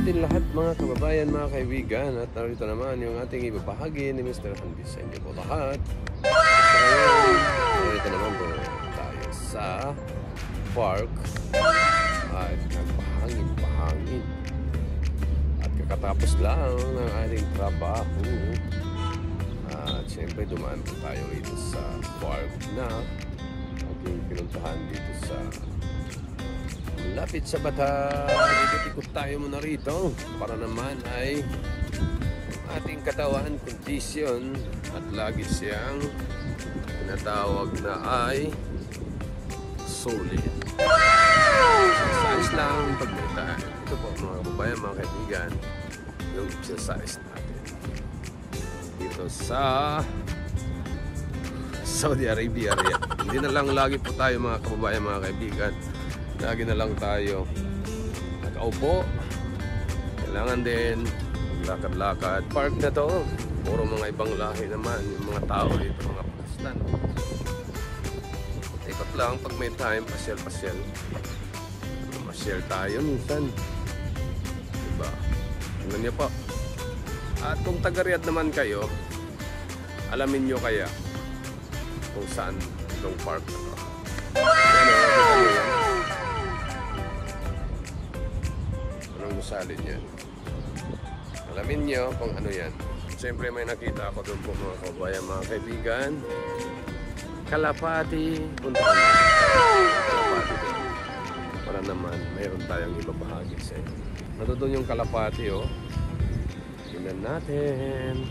natin lahat mga kababayan, mga kaibigan. At narito naman yung ating ibabahagi ni Mr. Handy sa inyo po lahat. Narito naman po tayo sa park at nagpahangin-pahangin. At kakatapos lang ng ating trabaho. At siyempre dumaan po tayo dito sa park na ating pinuntahan dito sa lapit sa Bataan. Ikot-ikot tayo muna rito para naman ay ating katawan kondisyon at lagi siyang tinatawag na ay solid. Exercise lang pag may time. Ito po mga kababayan, mga kaibigan, yung exercise natin dito sa Saudi Arabia. Hindi na lang lagi po tayo mga kababayan, mga kaibigan, lagi na lang tayo nakaupo. Kailangan din maglakad-lakad. Park na to, puro mga ibang lahi naman yung mga tao dito, mga Pakistan. Ikot lang pag may time, pasyal-pasyal. Ma-share tayo minsan, diba? Tingnan niyo po. At kung taga-Riyadh naman kayo, alamin nyo kaya kung saan itong park na to. Anong gusalin yan? Alamin nyo kung ano yan. Siyempre may nakita ako doon po mga kabayan, mga kaibigan. Kalapati. Punta na. Kalapati doon. Para naman mayroon tayong ibabahagi sa inyo. Nandun yung kalapati, oh. Tingnan natin.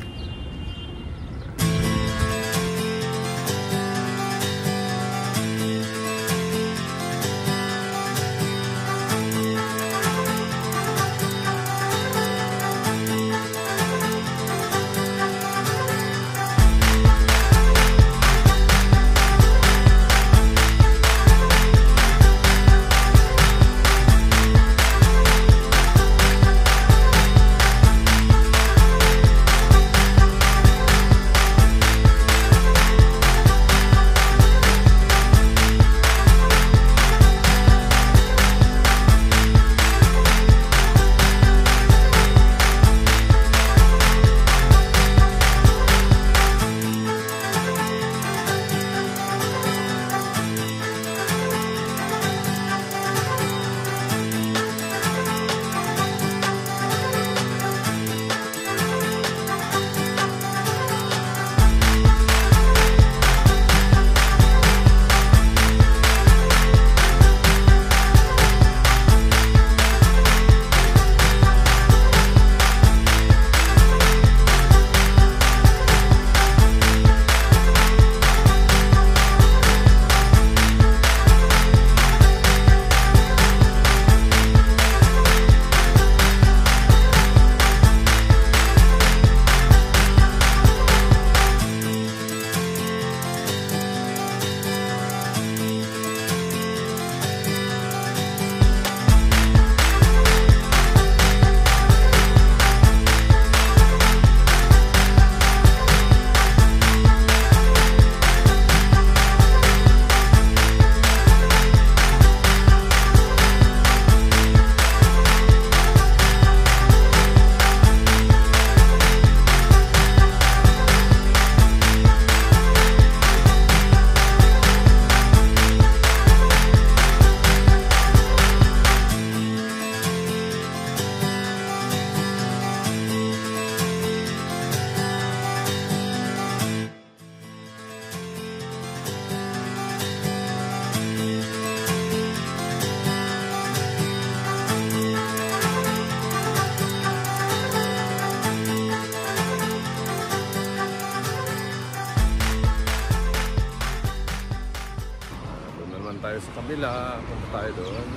Tayo sa kabila, punta tayo doon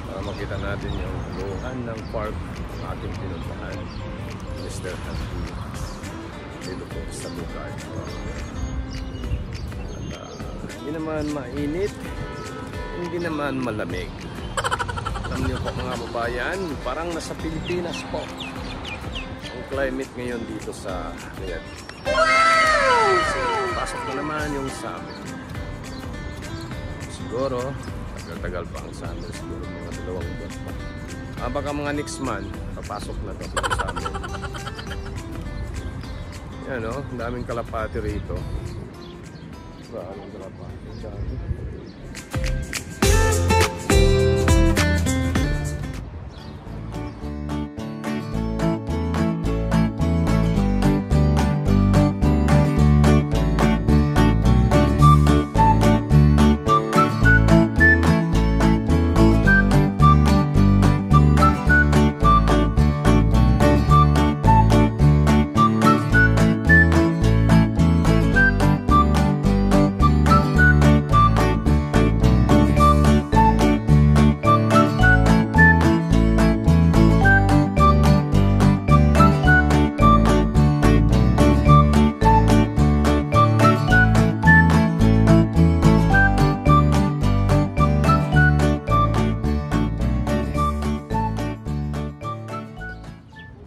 para makita natin yung luhan ng park ng ating pinuntahan, Mr. Handy dito po sa lugar. Hindi naman mainit, hindi naman malamig. Alam niyo po mga babayan, parang nasa Pilipinas po ang climate ngayon dito sa Riyadh. So, pasok na naman yung summer. Siguro, tagal-tagal pa ang summer. Siguro mga 2 buwan pa. Baka mga next month, papasok na to sa amin. Yan o, daming kalapati rito. Maraming kalapati. Dami.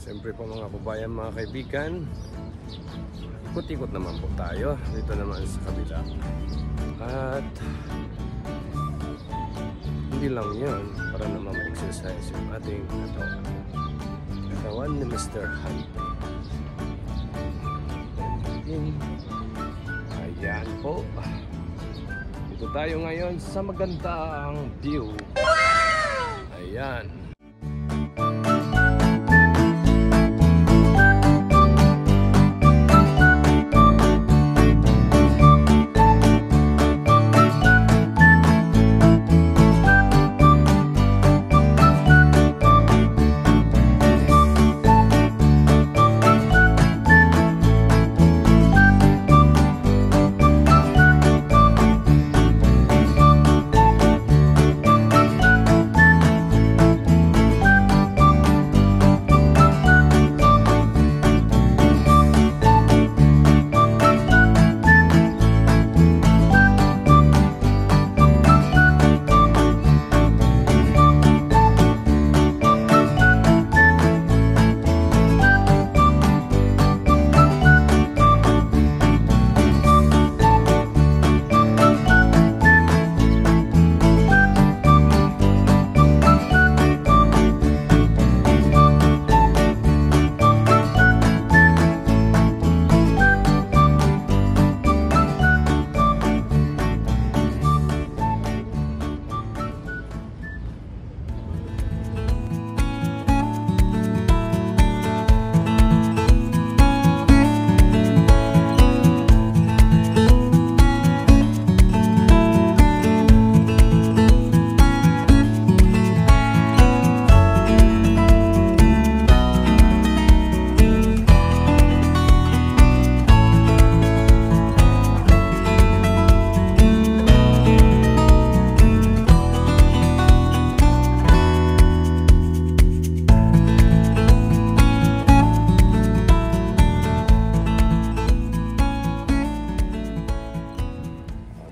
Siyempre po mga kababayan, mga kaibigan, ikot-ikot naman po tayo dito naman sa kabila. At hindi lang yun, para naman ma-exercise yung ating katawan ni Mr. Hunt. Ayan po, dito tayo ngayon sa magandang view. Ayan.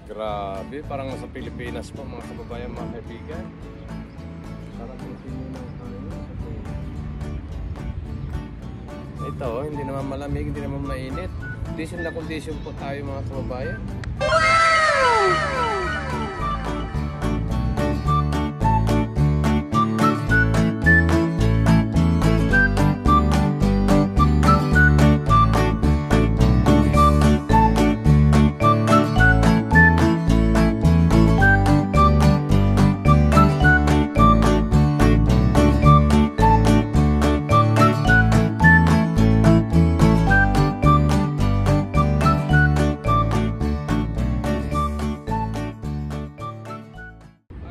Grabe, parang nasa Pilipinas po mga kababayan, mga kaibigan. Parang continue ng ito, hindi naman malamig, hindi naman mainit. Condition na condition po tayo mga kababayan.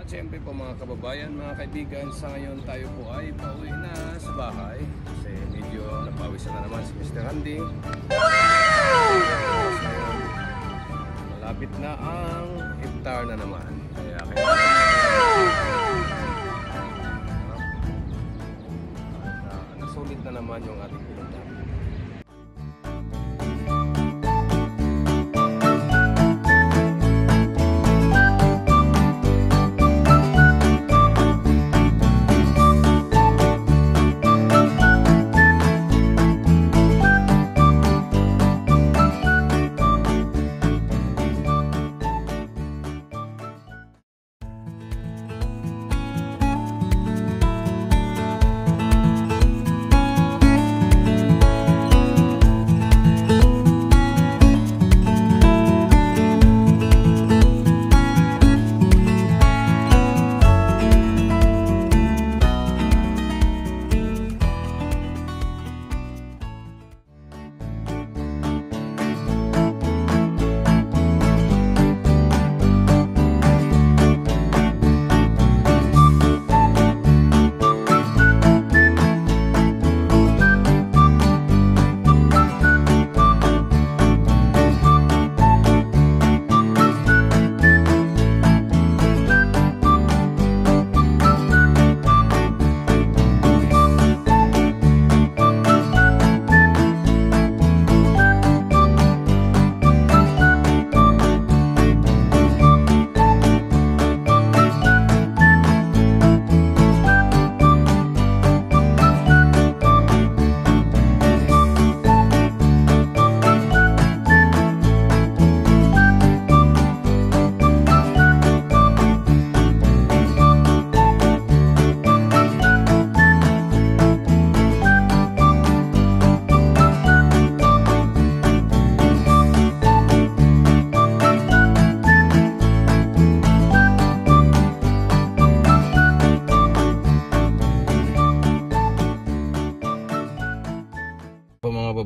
Siyempre po mga kababayan, mga kaibigan, sa ngayon tayo po ay pauwi na sa bahay kasi medyo napawis na naman si Mr. Andy. Malapit na ang iftar na naman, kaya nasulit na naman yung ating pinuntahan.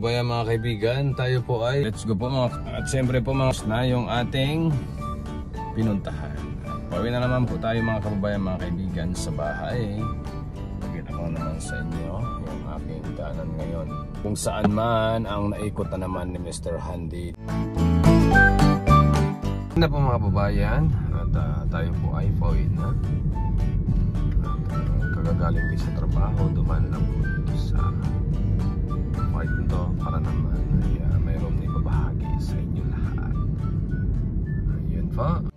kababayan, mga kaibigan, tayo po ay let's go po mga. At siyempre po mga na yung ating pinuntahan. Pauwi na naman po tayo mga kababayan, mga kaibigan sa bahay. Pakita ko naman sa inyo yung aking daanan ngayon. Kung saan man ang naikot na naman ni Mr. Handy. Na po mga kababayan, at tayo po ay pauwi na. Kagagaling din sa trabaho, dumaan lang po dito sa part nito para naman ay mayroong ibabahagi sa inyo lahat. Ayun po.